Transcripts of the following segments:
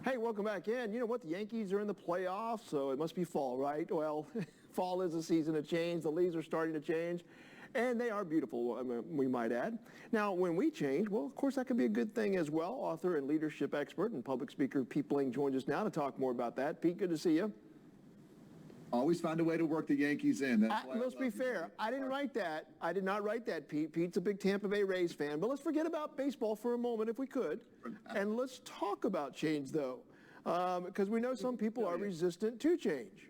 Hey, welcome back in. You know what? The Yankees are in the playoffs, so it must be fall, right? Well, fall is a season of change. The leaves are starting to change, and they are beautiful, we might add. Now, when we change, well, of course, that can be a good thing as well. Author and leadership expert and public speaker Pete Bling joins us now to talk more about that. Pete, good to see you. Always find a way to work the Yankees in. Let's be fair. I didn't write that. I did not write that, Pete. Pete's a big Tampa Bay Rays fan. But let's forget about baseball for a moment, if we could. And let's talk about change, though. Because we know some people are resistant to change.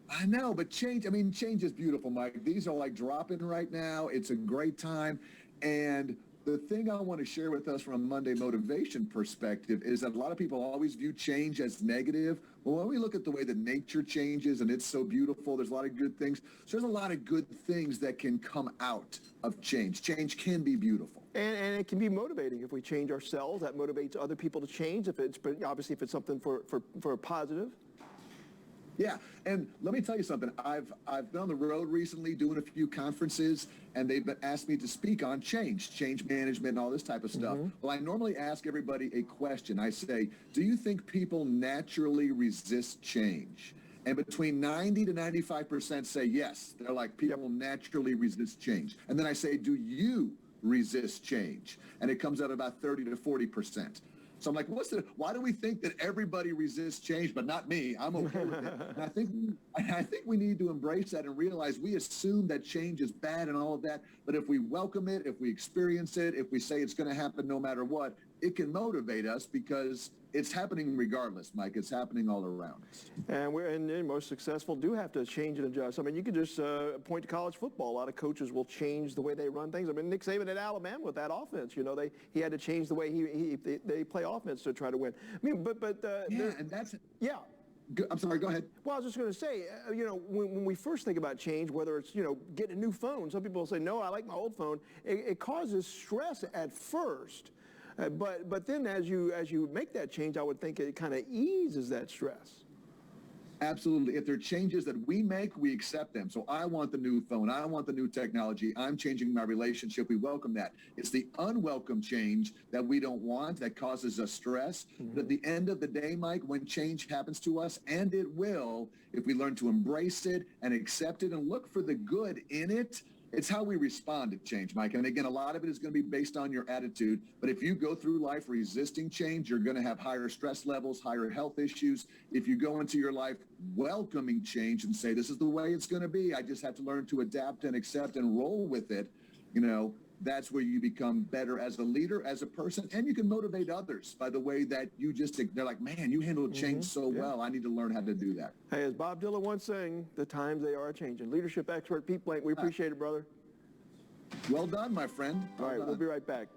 I know, but change is beautiful, Mike. These are like dropping right now. It's a great time. And the thing I want to share with us from a Monday motivation perspective is that a lot of people always view change as negative. Well, when we look at the way that nature changes and it's so beautiful, there's a lot of good things. So there's a lot of good things that can come out of change. Change can be beautiful. And it can be motivating if we change ourselves. That motivates other people to change, but obviously if it's something for a positive. Yeah, and let me tell you something. I've been on the road recently doing a few conferences, and they've asked me to speak on change management, and all this type of stuff. Mm-hmm. Well, I normally ask everybody a question. I say, do you think people naturally resist change? And between 90 to 95% say yes. They're like, people naturally resist change. And then I say, do you resist change? And it comes out about 30 to 40%. So I'm like, why do we think that everybody resists change, but not me? I'm okay with it. And I think we need to embrace that and realize we assume that change is bad and all of that. But if we welcome it, if we experience it, if we say it's going to happen no matter what, it can motivate us because it's happening regardless, Mike. It's happening all around us. And most successful do have to change and adjust. I mean, you could just point to college football. A lot of coaches will change the way they run things. I mean, Nick Saban at Alabama with that offense, you know, he had to change the way they play offense to try to win. I mean, and that's it. Yeah. I'm sorry, go ahead. Well, I was just going to say, you know, when we first think about change, whether it's, you know, getting a new phone, some people will say, no, I like my old phone. It causes stress at first. But then as you make that change, I would think it kind of eases that stress. Absolutely. If there are changes that we make, we accept them. So I want the new phone. I want the new technology. I'm changing my relationship. We welcome that. It's the unwelcome change that we don't want that causes us stress. Mm-hmm. But at the end of the day, Mike, when change happens to us, and it will, if we learn to embrace it and accept it and look for the good in it, it's how we respond to change, Mike. And again, a lot of it is going to be based on your attitude. But if you go through life resisting change, you're going to have higher stress levels, higher health issues. If you go into your life welcoming change and say, this is the way it's going to be, I just have to learn to adapt and accept and roll with it, you know, that's where you become better as a leader, as a person, and you can motivate others by the way that you they're like, man, you handled change so well. I need to learn how to do that. Hey, as Bob Dylan once sang, the times they are changing. Leadership expert Pete Bling, we appreciate it, brother. Well done, my friend. All right, we'll be right back.